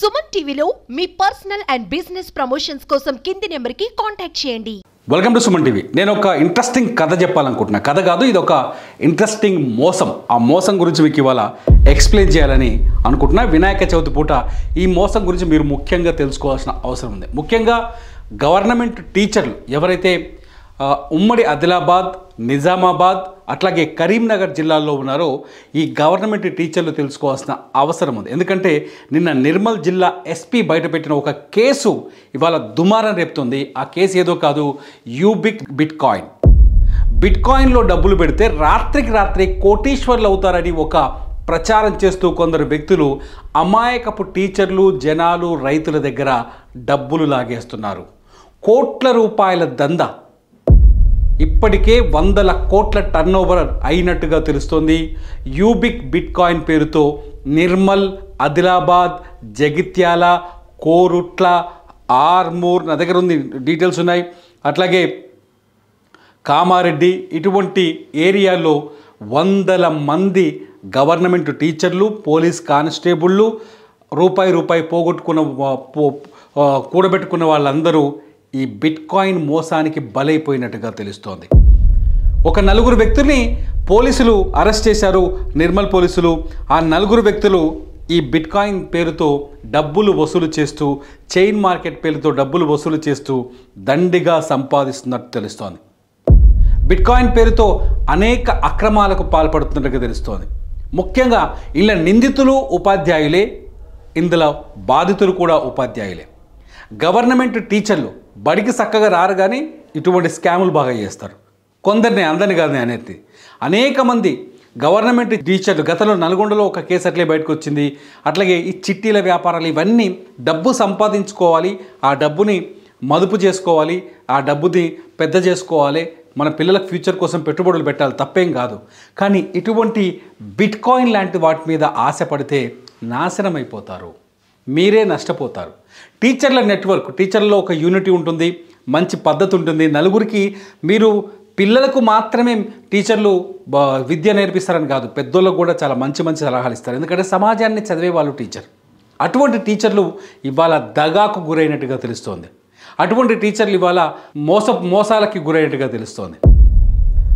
సుమన్ టీవీలో మీ personal and business promotions కోసం కింది నెంబర్కి కాంటాక్ట్ చేయండి. Welcome to Suman TV. నేను ఒక ఇంట్రెస్టింగ్ కథ చెప్పాలనుకుంటున్నా. కథ కాదు, ఇది ఒక ఇంట్రెస్టింగ్ మోసం. ఆ మోసం గురించి మీకు ఇవాళ ఎక్స్ప్లెయిన్ చేయాలని అనుకుంటున్నా. వినాయక చవితి పూట ఈ మోసం గురించి మీరు ముఖ్యంగా తెలుసుకోవాల్సిన అవసరం ఉంది. ముఖ్యంగా గవర్నమెంట్ టీచర్లు ఎవరైతే ఉమ్మడి ఆదిలాబాద్, నిజామాబాద్ అట్లాగే కరీంనగర్ జిల్లాల్లో ఉన్నారో ఈ గవర్నమెంట్ టీచర్లు తెలుసుకోవాల్సిన అవసరం ఉంది. ఎందుకంటే నిన్న నిర్మల్ జిల్లా ఎస్పీ బయటపెట్టిన ఒక కేసు ఇవాళ దుమారం రేపుతుంది. ఆ కేసు ఏదో కాదు, యూబిక్ బిట్కాయిన్లో డబ్బులు పెడితే రాత్రికి రాత్రి కోటీశ్వర్లు అవుతారని ఒక ప్రచారం చేస్తూ కొందరు వ్యక్తులు అమాయకపు టీచర్లు, జనాలు, రైతుల దగ్గర డబ్బులు లాగేస్తున్నారు. కోట్ల రూపాయల దందా, ఇప్పటికే 100 కోట్ల టర్నోవర్ అయినట్టుగా తెలుస్తోంది. యూబిక్ బిట్కాయిన్ పేరుతో నిర్మల్, ఆదిలాబాద్, జగిత్యాల, కోరుట్ల, ఆర్మూర్, నా దగ్గర ఉంది, డీటెయిల్స్ ఉన్నాయి, అట్లాగే కామారెడ్డి, ఇటువంటి ఏరియాల్లో 100 మంది గవర్నమెంట్ టీచర్లు, పోలీస్ కానిస్టేబుళ్ళు రూపాయి కూడబెట్టుకున్న వాళ్ళందరూ ఈ బిట్కాయిన్ మోసానికి బలైపోయినట్టుగా తెలుస్తోంది. ఒక 4 వ్యక్తుల్ని పోలీసులు అరెస్ట్ చేశారు, నిర్మల్ పోలీసులు. ఆ 4 వ్యక్తులు ఈ బిట్కాయిన్ పేరుతో డబ్బులు వసూలు చేస్తూ, చైన్ మార్కెట్ పేరుతో డబ్బులు వసూలు చేస్తూ దండిగా సంపాదిస్తున్నట్టు తెలుస్తోంది. బిట్కాయిన్ పేరుతో అనేక అక్రమాలకు పాల్పడుతున్నట్టుగా తెలుస్తోంది. ముఖ్యంగా ఇలా నిందితులు ఉపాధ్యాయులే, ఇందులో బాధితులు కూడా ఉపాధ్యాయులే. గవర్నమెంట్ టీచర్లు బడికి చక్కగా రారు, కానీ ఇటువంటి స్కాములు బాగా చేస్తారు. కొందరిని, అందరిని కాదు అనేది. అనేక మంది గవర్నమెంట్ టీచర్లు, గతంలో నల్గొండలో ఒక కేసు అట్లే బయటకు వచ్చింది. అట్లాగే ఈ చిట్టీల వ్యాపారాలు, ఇవన్నీ డబ్బు సంపాదించుకోవాలి, ఆ డబ్బుని మదుపు చేసుకోవాలి, ఆ డబ్బుని పెద్ద చేసుకోవాలి, మన పిల్లలకు ఫ్యూచర్ కోసం పెట్టుబడులు పెట్టాలి, తప్పేం కాదు. కానీ ఇటువంటి బిట్కాయిన్ లాంటి వాటి మీద ఆశపడితే నాశనం అయిపోతారు, మీరే నష్టపోతారు. టీచర్ల నెట్వర్క్, టీచర్లలో ఒక యూనిటీ ఉంటుంది, మంచి పద్ధతి ఉంటుంది. నలుగురికి మీరు పిల్లలకు మాత్రమే టీచర్లు విద్య నేర్పిస్తారని కాదు, పెద్దోళ్ళకు కూడా చాలా మంచి సలహాలు ఇస్తారు. ఎందుకంటే సమాజాన్ని చదివే వాళ్ళు టీచర్. అటువంటి టీచర్లు ఇవాళ దగాకు గురైనట్టుగా తెలుస్తోంది. అటువంటి టీచర్లు ఇవాళ మోసాలకి గురైనట్టుగా తెలుస్తోంది.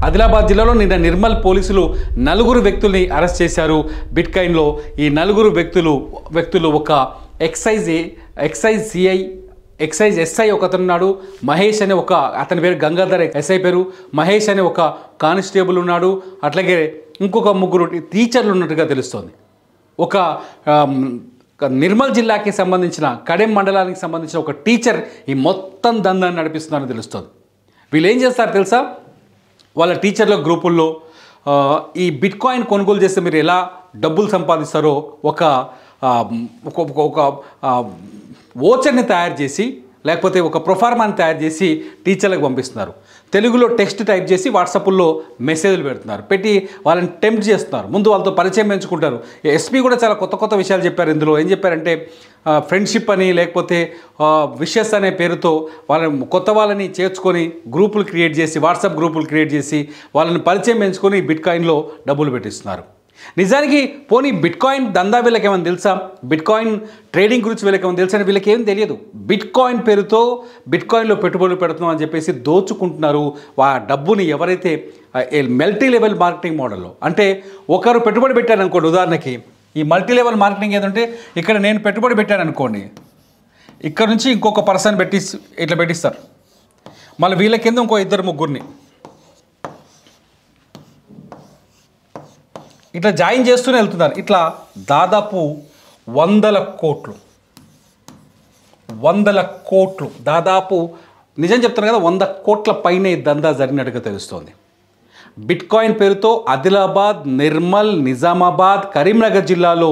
ఆదిలాబాద్ జిల్లాలో నిన్న నిర్మల్ పోలీసులు 4 వ్యక్తుల్ని అరెస్ట్ చేశారు బిట్కాయిన్లో. ఈ 4 వ్యక్తులు ఒక ఎక్సైజ్ ఎస్ఐ ఒకతనున్నాడు, మహేష్ అనే అతని పేరు గంగాధర్, ఎస్ఐ పేరు మహేష్ అనే ఒక కానిస్టేబుల్ ఉన్నాడు, అట్లాగే ఇంకొక 3 టీచర్లు ఉన్నట్టుగా తెలుస్తోంది. ఒక నిర్మల్ జిల్లాకి సంబంధించిన కడెం మండలానికి సంబంధించిన ఒక టీచర్ ఈ మొత్తం దందాన్ని నడిపిస్తున్నారని తెలుస్తోంది. వీళ్ళు ఏం చేస్తారు తెలుసా? వాళ్ళ టీచర్ల గ్రూపుల్లో ఈ బిట్కాయిన్ కొనుగోలు చేస్తే మీరు ఎలా డబ్బులు సంపాదిస్తారో ఒక ఓచర్ని తయారు చేసి, లేకపోతే ఒక ప్రొఫార్మాని తయారు చేసి టీచర్లకు పంపిస్తున్నారు. తెలుగులో టెక్స్ట్ టైప్ చేసి వాట్సాప్లో మెసేజ్లు పెడుతున్నారు, పెట్టి వాళ్ళని టెంప్ట్ చేస్తున్నారు. ముందు వాళ్ళతో పరిచయం పెంచుకుంటారు. ఎస్పీ కూడా చాలా కొత్త విషయాలు చెప్పారు. ఇందులో ఏం చెప్పారంటే ఫ్రెండ్షిప్ అని, లేకపోతే విషెస్ అనే పేరుతో వాళ్ళని చేర్చుకొని గ్రూపులు క్రియేట్ చేసి, వాట్సాప్ గ్రూపులు క్రియేట్ చేసి వాళ్ళని పరిచయం పెంచుకొని బిట్కాయిన్లో డబ్బులు పెట్టిస్తున్నారు. నిజానికి పోనీ బిట్కాయిన్ దందా వీళ్ళకి ఏమైనా తెలుసా? బిట్కాయిన్ ట్రేడింగ్ గురించి వీళ్ళకి ఏమైనా తెలుసా? అని వీళ్ళకి ఏం తెలియదు. బిట్కాయిన్ పేరుతో బిట్కాయిన్లో పెట్టుబడులు పెడుతున్నాం అని చెప్పేసి దోచుకుంటున్నారు. ఆ డబ్బుని ఎవరైతే మల్టీ లెవెల్ మార్కెటింగ్ మోడల్లో, అంటే ఒకరు పెట్టుబడి పెట్టారు అనుకోండి, ఉదాహరణకి ఈ మల్టీ లెవెల్ మార్కెటింగ్ ఏదంటే ఇక్కడ నేను పెట్టుబడి పెట్టాను అనుకోండి, ఇక్కడ నుంచి ఇంకొక పర్సన్ ఇట్లా పెట్టిస్తారు, మళ్ళీ వీళ్ళ కింద ఇంకో 2-3 ఇట్లా జాయిన్ చేస్తూనే వెళ్తున్నారు. ఇట్లా దాదాపు 100 కోట్లు దాదాపు, నిజం చెప్తున్నారు కదా, 100 కోట్ల పైనే దందా జరిగినట్టుగా తెలుస్తోంది. బిట్కాయిన్ పేరుతో ఆదిలాబాద్, నిర్మల్, నిజామాబాద్, కరీంనగర్ జిల్లాలో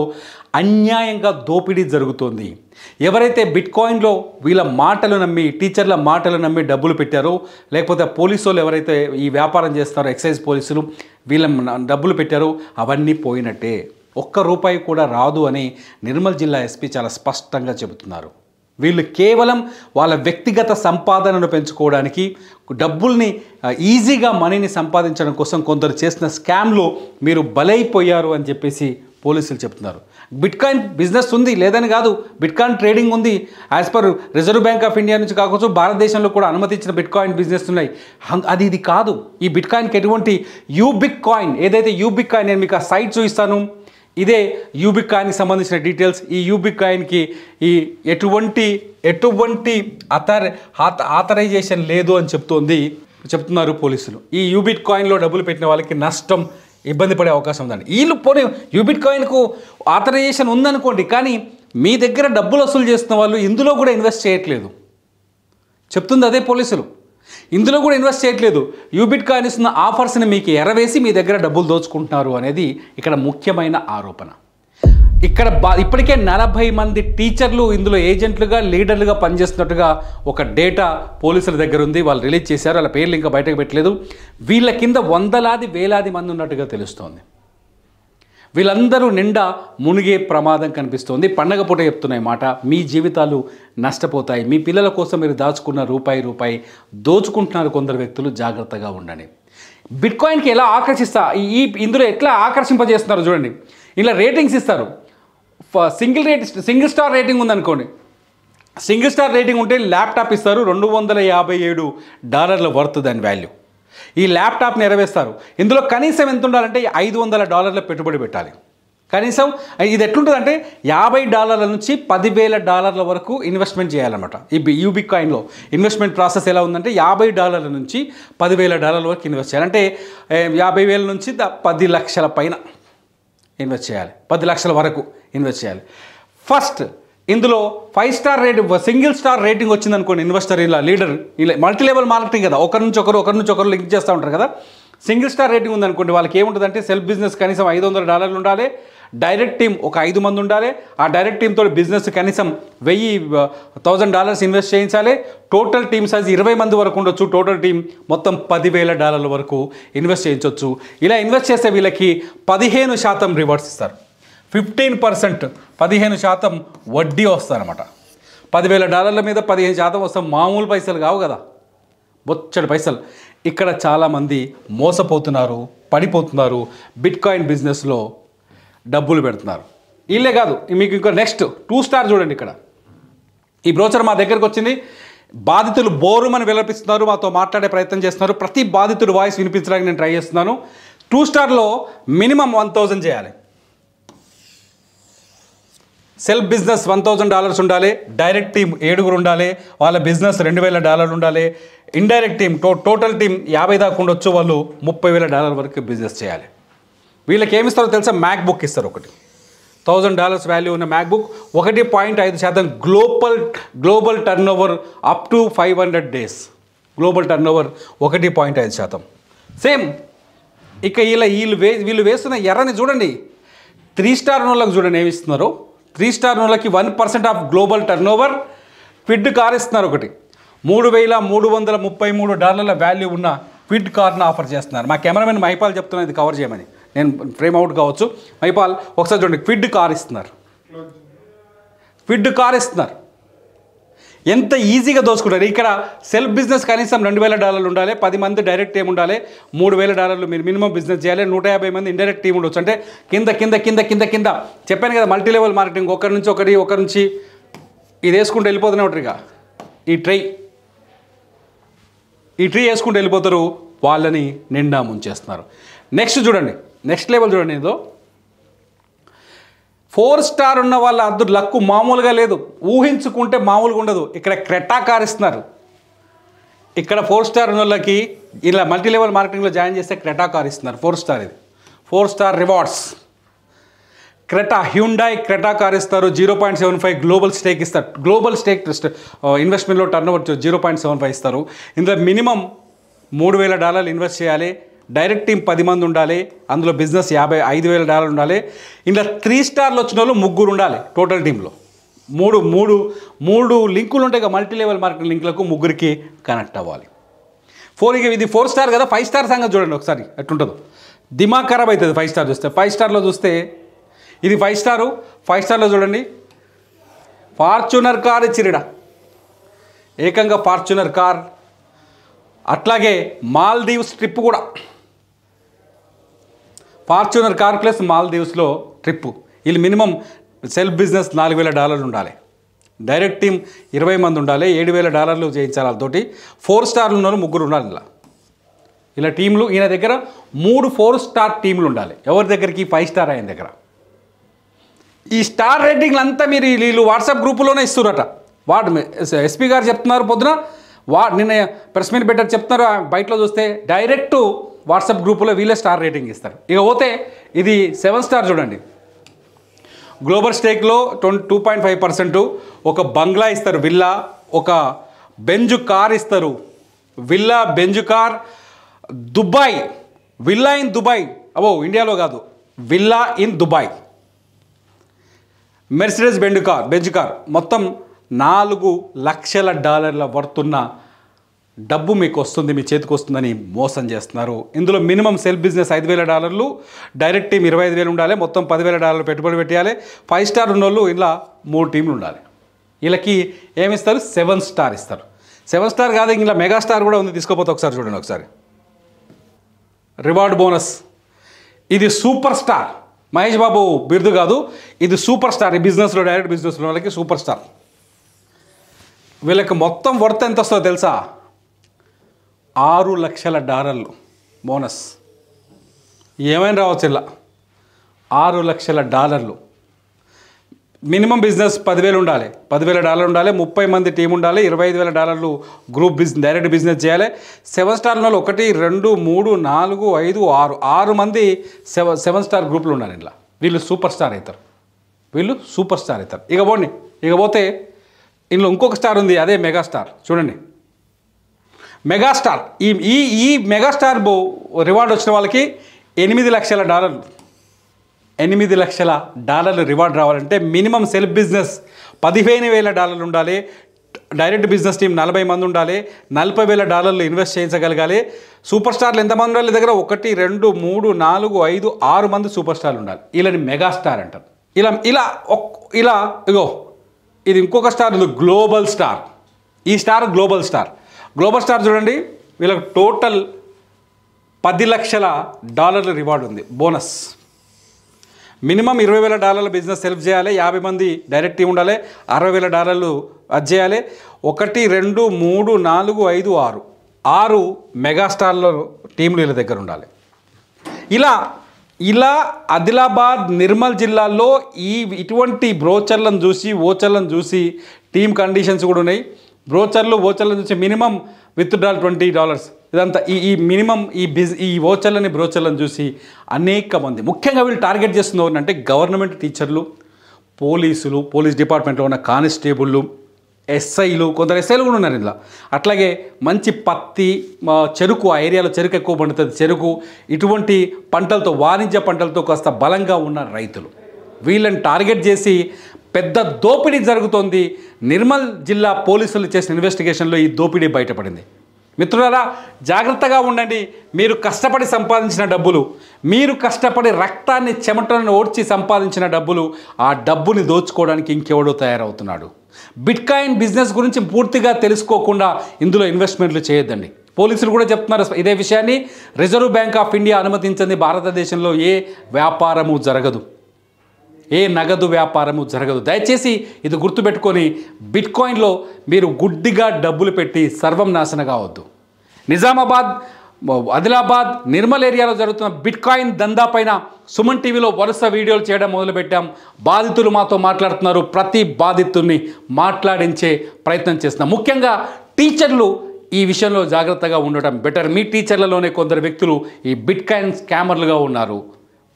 అన్యాయంగా దోపిడీ జరుగుతోంది. ఎవరైతే బిట్కాయిన్లో వీళ్ళ మాటలు నమ్మి, టీచర్ల మాటలు నమ్మి డబ్బులు పెట్టారో, లేకపోతే పోలీసు వాళ్ళు ఎవరైతే ఈ వ్యాపారం చేస్తారో, ఎక్సైజ్ పోలీసులు వీళ్ళ డబ్బులు పెట్టారో అవన్నీ పోయినట్టే. ₹1 కూడా రాదు అని నిర్మల్ జిల్లా ఎస్పీ చాలా స్పష్టంగా చెబుతున్నారు. వీళ్ళు కేవలం వాళ్ళ వ్యక్తిగత సంపాదనను పెంచుకోవడానికి, డబ్బుల్ని ఈజీగా మనీని సంపాదించడం కోసం కొందరు చేసిన స్కామ్లో మీరు బలైపోయారు అని చెప్పేసి పోలీసులు చెప్తున్నారు. బిట్కాయిన్ బిజినెస్ ఉంది, లేదని కాదు, బిట్కాయిన్ ట్రేడింగ్ ఉంది. As per reserve bank of India నుంచి కావచ్చు భారతదేశంలో కూడా అనుమతించిన బిట్కాయిన్ బిజినెస్ ఉన్నాయి. అది ఇది కాదు. ఈ బిట్కాయిన్కి ఎటువంటి యూబిక్ కాయిన్, ఏదైతే యూబిక్ కాయిన్, నేను మీకు ఆ సైట్ చూపిస్తాను, ఇదే యూబిక్ కాయిన్కి సంబంధించిన డీటెయిల్స్. ఈ యూబిక్ కాయిన్కి ఈ ఎటువంటి ఆథరైజేషన్ లేదు అని చెప్తున్నారు పోలీసులు. ఈ యూబిట్ కాయిన్లో డబ్బులు పెట్టిన వాళ్ళకి నష్టం, ఇబ్బంది పడే అవకాశం ఉందండి. వీళ్ళు పోనీ యూబిట్ కాయిన్కు ఆథరైజేషన్ ఉందనుకోండి, కానీ మీ దగ్గర డబ్బులు వసూలు చేస్తున్న వాళ్ళు ఇందులో కూడా ఇన్వెస్ట్ చేయట్లేదు. చెప్తుంది అదే పోలీసులు, ఇందులో కూడా ఇన్వెస్ట్ చేయట్లేదు. యూబిట్ కాయిన్ ఇస్తున్న ఆఫర్స్ని మీకు ఎరవేసి మీ దగ్గర డబ్బులు దోచుకుంటున్నారు అనేది ఇక్కడ ముఖ్యమైన ఆరోపణ. ఇక్కడ ఇప్పటికే 40 మంది టీచర్లు ఇందులో ఏజెంట్లుగా, లీడర్లుగా పనిచేస్తున్నట్టుగా ఒక డేటా పోలీసుల దగ్గర ఉంది. వాళ్ళు రిలీజ్ చేశారు. వాళ్ళ పేర్లు ఇంకా బయటకు పెట్టలేదు. వీళ్ళ కింద వందలాది వేలాది మంది ఉన్నట్టుగా తెలుస్తోంది. వీళ్ళందరూ నిండా మునిగే ప్రమాదం కనిపిస్తోంది. పండగ పూట చెప్తున్నాయి మాట, మీ జీవితాలు నష్టపోతాయి. మీ పిల్లల కోసం మీరు దాచుకున్న రూపాయి దోచుకుంటున్నారు కొందరు వ్యక్తులు, జాగ్రత్తగా ఉండండి. బిట్కాయిన్కి ఎలా ఇందులో ఎట్లా ఆకర్షింపజేస్తున్నారు చూడండి. ఇలా రేటింగ్స్ ఇస్తారు. సింగిల్ స్టార్ రేటింగ్ ఉందనుకోండి, సింగిల్ స్టార్ రేటింగ్ ఉంటే ల్యాప్టాప్ ఇస్తారు. $257 వర్త్ దాని వాల్యూ. ఈ ల్యాప్టాప్ని ఎరవేస్తారు. ఇందులో కనీసం ఎంత ఉండాలంటే $500 పెట్టుబడి పెట్టాలి. కనీసం ఇది ఎట్లుంటుందంటే $50 నుంచి $10,000 వరకు ఇన్వెస్ట్మెంట్ చేయాలన్నమాట. ఈ యూబిక్ కాయిన్లో ఇన్వెస్ట్మెంట్ ప్రాసెస్ ఎలా ఉందంటే $50 నుంచి $10,000 వరకు ఇన్వెస్ట్ చేయాలి. అంటే 50,000 నుంచి 10 లక్షల పైన ఇన్వెస్ట్ చేయాలి. 10 లక్షల వరకు ఇన్వెస్ట్ చేయాలి. ఫస్ట్ ఇందులో 5 star rating, single star rating వచ్చిందనుకోండి, ఇన్వెస్టర్ ఇలా లీడర్, ఇలా మల్టీ లెవెల్ మార్కెటింగ్ కదా, ఒకరి నుంచి ఒకరు లింక్ చేస్తూ ఉంటారు కదా. సింగిల్ స్టార్ రేటింగ్ ఉందనుకోండి, వాళ్ళకి ఏముంటుందంటే సెల్ఫ్ బిజినెస్ కనీసం $500 ఉండాలి. డైరెక్ట్ టీమ్ ఒక 5 మంది ఉండాలి. ఆ డైరెక్ట్ టీమ్తో బిజినెస్ కనీసం $1,000 ఇన్వెస్ట్ చేయించాలి. టోటల్ టీమ్ సైజ్ 20 మంది వరకు ఉండొచ్చు. టోటల్ టీం మొత్తం $10,000 వరకు ఇన్వెస్ట్ చేయించవచ్చు. ఇలా ఇన్వెస్ట్ చేస్తే వీళ్ళకి 15% రివార్డ్స్ ఇస్తారు. 15%, 15% వడ్డీ వస్తారన్నమాట. $10,000 మీద 15% వస్తాం. మామూలు పైసలు కావు కదా, బొచ్చడి పైసలు. ఇక్కడ చాలామంది మోసపోతున్నారు, పడిపోతున్నారు, బిట్కాయిన్ బిజినెస్లో డబ్బులు పెడుతున్నారు. వీళ్ళే కాదు, మీకు ఇంకా నెక్స్ట్ 2 స్టార్ చూడండి. ఇక్కడ ఈ బ్రోచర్ మా దగ్గరకు వచ్చింది. బాధితులు బోరుమని విలపిస్తున్నారు, మాతో మాట్లాడే ప్రయత్నం చేస్తున్నారు. ప్రతి బాధితుడు వాయిస్ వినిపించడానికి నేను ట్రై చేస్తున్నాను. 2 స్టార్లో మినిమం 1,000 చేయాలి. సెల్ఫ్ బిజినెస్ $1,000 ఉండాలి. డైరెక్ట్ టీం 7 ఉండాలి. వాళ్ళ బిజినెస్ $2,000 ఉండాలి. ఇండైరెక్ట్ టీం టోటల్ టీం 50 దాకా ఉండొచ్చు. వాళ్ళు $30,000 వరకు బిజినెస్ చేయాలి. వీళ్ళకి ఏమి ఇస్తారో తెలుసా? మ్యాక్బుక్ ఇస్తారు. ఒకటి $1,000 వాల్యూ ఉన్న MacBook. 1.5% global turn over up to 500 days. Global turn over 1.5%. Same ఇక వీళ్ళు వేస్తున్న ఎర్రని చూడండి. 3 స్టార్ వాళ్ళకి చూడండి ఏమి ఇస్తున్నారు. 3 స్టార్ వాళ్ళకి 1% ఆఫ్ గ్లోబల్ టర్న్ ఓవర్. క్విడ్ కార్ ఇస్తున్నారు. ఒకటి $3,333 వాల్యూ ఉన్న క్విడ్ కార్ను ఆఫర్ చేస్తున్నారు. మా కెమెరామెన్ మైపాల్ చెప్తున్నారు ఇది కవర్ చేయమని. నేను ఫ్రేమ్ అవుట్ కావచ్చు. మైపాల్ ఒకసారి చూడండి. క్విడ్ కార్ ఇస్తున్నారు. ఎంత ఈజీగా దోచుకుంటారు. ఇక్కడ సెల్ఫ్ బిజినెస్ కనీసం $2,000 ఉండాలి. 10 మంది డైరెక్ట్ టీం ఉండాలి. $3,000 మీరు మినిమం బిజినెస్ చేయాలి. 150 మంది ఇండైరెక్ట్ టీం ఉండొచ్చు. అంటే కింద చెప్పాను కదా, మల్టీ లెవెల్ మార్కెటింగ్. ఒకరి నుంచి ఇది వేసుకుంటూ వెళ్ళిపోతూనే ఉంటారు. ఇక ఈ ట్రీ వేసుకుంటూ వెళ్ళిపోతారు. వాళ్ళని నిండా ముంచేస్తున్నారు. నెక్స్ట్ చూడండి, నెక్స్ట్ లెవెల్ చూడండి. ఏదో 4 స్టార్ ఉన్న వాళ్ళ అద్దు లక్కు మామూలుగా లేదు. ఊహించుకుంటే మామూలుగా ఉండదు. ఇక్కడ క్రెటా కార్ ఇస్తున్నారు. ఇక్కడ 4 స్టార్ ఉన్న వాళ్ళకి ఇలా మల్టీ లెవెల్ మార్కెటింగ్లో జాయిన్ చేస్తే క్రెటా కార్ ఇస్తున్నారు. 4 స్టార్ ఇది 4 star rewards. Hyundai Creta car ఇస్తారు. 0.75 గ్లోబల్ స్టేక్ ఇస్తారు. గ్లోబల్ స్టేక్ ఇన్వెస్ట్మెంట్లో టర్న్ ఓవర్ 0.75 ఇస్తారు. ఇందులో మినిమం $3,000 ఇన్వెస్ట్ చేయాలి. డైరెక్ట్ టీం 10 మంది ఉండాలి. అందులో బిజినెస్ $55,000 ఉండాలి. ఇలా 3 స్టార్లు వచ్చిన వాళ్ళు 3 ఉండాలి. టోటల్ టీంలో మూడు లింకులు ఉంటాయి. మల్టీ లెవెల్ మార్కెటింగ్ లింకులకు 3కి కనెక్ట్ అవ్వాలి. ఇది 4 స్టార్ కదా. 5 స్టార్ సంగతి చూడండి ఒకసారి ఎట్లుంటుందో. దిమాగ్ ఖరాబ్ అవుతుంది 5 స్టార్ చూస్తే. 5 స్టార్లో చూస్తే ఇది 5 స్టారు. 5 స్టార్లో చూడండి ఫార్చునర్ కార్ ఇచ్చిరిడా. ఏకంగా ఫార్చునర్ కార్. అట్లాగే మాల్దీవ్స్ ట్రిప్ కూడా. ఫార్చునర్ కార్ ప్లస్ మాల్దీవ్స్లో ట్రిప్పు. వీళ్ళు మినిమం సెల్ఫ్ బిజినెస్ $4,000 ఉండాలి. డైరెక్ట్ టీం 20 మంది ఉండాలి. $7,000 చేయించాలి. వాళ్ళతోటి 4 స్టార్లు ఉన్న 3 ఉండాలి. ఇలా టీంలు ఈయన దగ్గర 3 4 స్టార్ టీంలు ఉండాలి. ఎవరి దగ్గరికి 5 స్టార్ ఆయన దగ్గర. ఈ స్టార్ రేటింగ్లు అంతా మీరు వీళ్ళు వాట్సాప్ గ్రూపులోనే ఇస్తున్నారట. ఎస్పీ గారు చెప్తున్నారు పొద్దున, నిన్న ప్రెస్ మీట్ పెట్టారు చెప్తున్నారు. బయటలో చూస్తే డైరెక్ట్ వాట్సాప్ గ్రూపులో వీళ్ళే స్టార్ రేటింగ్ ఇస్తారు. ఇక పోతే ఇది 7 స్టార్ చూడండి. గ్లోబల్ స్టేక్లో 2.5%, ఒక బంగ్లా ఇస్తారు విల్లా, ఒక బెంజ్ కార్ ఇస్తారు. Villa Benz car Dubai, villa in Dubai, ఇండియాలో కాదు, villa in Dubai. Mercedes Benz car మొత్తం $4 లక్షల వర్తున్న డబ్బు మీకు వస్తుంది, మీ చేతికి వస్తుందని మోసం చేస్తున్నారు. ఇందులో minimum self business $5,000, direct team 25,000 ఉండాలి. మొత్తం $10,000 పెట్టుబడి పెట్టాలి. 5 స్టార్ ఉన్నోళ్ళు ఇలా 3 టీంలు ఉండాలి. వీళ్ళకి ఏమిస్తారు? 7 స్టార్ ఇస్తారు. 7 స్టార్ కాదు, ఇలా మెగా స్టార్ కూడా ఉంది. తీసుకోపోతే ఒకసారి చూడండి. ఒకసారి రివార్డ్ బోనస్. ఇది సూపర్ స్టార్. మహేష్ బాబు బిరుదు కాదు, ఇది సూపర్ స్టార్. ఈ బిజినెస్లో డైరెక్ట్ బిజినెస్లో వాళ్ళకి సూపర్ స్టార్. వీళ్ళకి మొత్తం వర్త్ ఎంత వస్తుందో తెలుసా? $6 లక్షల బోనస్. ఏమైనా రావచ్చు ఇలా. $6 లక్షల. మినిమం బిజినెస్ 10,000 ఉండాలి. $10,000 ఉండాలి. 30 మంది టీం ఉండాలి. $25,000 గ్రూప్ డైరెక్ట్ బిజినెస్ చేయాలి. 7 స్టార్ వాళ్ళు 1 2 3 4 5 6 మంది 7 స్టార్ గ్రూపులు ఉండాలి. ఇలా వీళ్ళు సూపర్ స్టార్ అవుతారు. ఇక పోతే ఇందులో ఇంకొక స్టార్ ఉంది, అదే మెగాస్టార్. చూడండి, మెగాస్టార్. ఈ మెగాస్టార్ రివార్డ్ వచ్చిన వాళ్ళకి $8 లక్షల. $8 లక్షల రివార్డ్ రావాలంటే మినిమం సెల్ఫ్ బిజినెస్ $15,000 ఉండాలి. డైరెక్ట్ బిజినెస్ టీం 40 మంది ఉండాలి. $40,000 ఇన్వెస్ట్ చేయించగలగాలి. సూపర్ స్టార్లు ఎంతమంది ఉండాలి? దగ్గర 1 2 3 4 5 6 మంది సూపర్ స్టార్లు ఉండాలి. వీళ్ళని మెగాస్టార్ అంటారు. ఇలా ఇగో ఇది ఇంకొక స్టార్ ఉంది, గ్లోబల్ స్టార్. ఈ స్టార్ గ్లోబల్ స్టార్ చూడండి. వీళ్ళకి టోటల్ $10 లక్షల రివార్డ్ ఉంది, బోనస్. మినిమం $20,000 బిజినెస్ సెల్ఫ్ చేయాలి. 50 మంది డైరెక్ట్ టీం ఉండాలి. $60,000 అది చేయాలి. 1 2 3 4 5 6 మెగాస్టార్ల టీంలు వీళ్ళ దగ్గర ఉండాలి. ఇలా ఆదిలాబాద్, నిర్మల్ జిల్లాల్లో ఇటువంటి బ్రోచర్లను చూసి టీమ్ కండిషన్స్ కూడా ఉన్నాయి. ఓచర్లను చూసి మినిమం విత్డ్రాల్ $20. ఇదంతా ఈ మినిమం ఈ బ్రోచర్లను చూసి అనేక మంది, ముఖ్యంగా వీళ్ళు టార్గెట్ చేస్తున్నారు అంటే గవర్నమెంట్ టీచర్లు, పోలీస్ డిపార్ట్మెంట్లో ఉన్న కానిస్టేబుళ్ళు, ఎస్ఐలు, కొందరు ఎస్ఐలు కూడా ఉన్నారు ఇందులో. అట్లాగే మంచి పత్తి, చెరుకు, ఆ ఏరియాలో చెరుకు ఎక్కువ పండుతుంది. చెరుకు, ఇటువంటి పంటలతో, వాణిజ్య పంటలతో కాస్త బలంగా ఉన్న రైతులు, వీళ్ళని టార్గెట్ చేసి పెద్ద దోపిడీ జరుగుతోంది. నిర్మల్ జిల్లా పోలీసులు చేసిన ఇన్వెస్టిగేషన్లో ఈ దోపిడీ బయటపడింది. మిత్రులారా, జాగ్రత్తగా ఉండండి. మీరు కష్టపడి సంపాదించిన డబ్బులు, మీరు కష్టపడి రక్తాన్ని చెమటలను ఓడ్చి సంపాదించిన డబ్బులు, ఆ డబ్బుని దోచుకోవడానికి ఇంకెవడో తయారవుతున్నాడు. బిట్కాయిన్ బిజినెస్ గురించి పూర్తిగా తెలుసుకోకుండా ఇందులో ఇన్వెస్ట్మెంట్లు చేయొద్దండి. పోలీసులు కూడా చెప్తున్నారు ఇదే విషయాన్ని. రిజర్వ్ బ్యాంక్ ఆఫ్ ఇండియా అనుమతించింది భారతదేశంలో ఏ వ్యాపారము జరగదు, ఏ నగదు వ్యాపారము జరగదు. దయచేసి ఇది గుర్తుపెట్టుకొని బిట్కాయిన్లో మీరు గుడ్డిగా డబ్బులు పెట్టి సర్వం నాశనం కావద్దు. నిజామాబాద్, ఆదిలాబాద్, నిర్మల్ ఏరియాలో జరుగుతున్న బిట్కాయిన్ దందా పైన సుమన్ టీవీలో వరుస వీడియోలు చేయడం మొదలుపెట్టాం. బాధితులు మాతో మాట్లాడుతున్నారు. ప్రతి బాధితుల్ని మాట్లాడించే ప్రయత్నం చేస్తున్నాం. ముఖ్యంగా టీచర్లు ఈ విషయంలో జాగ్రత్తగా ఉండటం బెటర్. మీ టీచర్లలోనే కొందరు వ్యక్తులు ఈ బిట్కాయిన్ స్కామర్లుగా ఉన్నారు.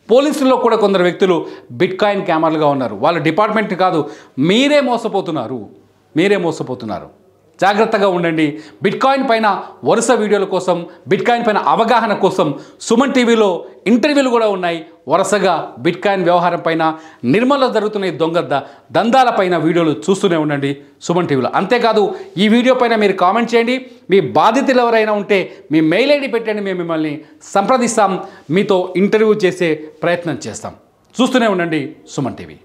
పోలీసుల్లో కూడా కొందరు వ్యక్తులు బిట్కాయిన్ స్కామర్లుగా ఉన్నారు. వాళ్ళ డిపార్ట్మెంట్ కాదు, మీరే మోసపోతున్నారు. జాగ్రత్తగా ఉండండి. బిట్కాయిన్ పైన వరుస వీడియోల కోసం, బిట్కాయిన్ పైన అవగాహన కోసం సుమన్ టీవీలో ఇంటర్వ్యూలు కూడా ఉన్నాయి. వరుసగా బిట్కాయిన్ వ్యవహారం పైన, నిర్మల్లో జరుగుతున్న ఈ దందాల పైన వీడియోలు చూస్తూనే ఉండండి సుమన్ టీవీలో. అంతేకాదు, ఈ వీడియో పైన మీరు కామెంట్ చేయండి. మీ బాధితులు ఎవరైనా ఉంటే మీ మెయిల్ ఐడి పెట్టండి, మేము మిమ్మల్ని సంప్రదిస్తాం, మీతో ఇంటర్వ్యూ చేసే ప్రయత్నం చేస్తాం. చూస్తూనే ఉండండి సుమన్ టీవీ.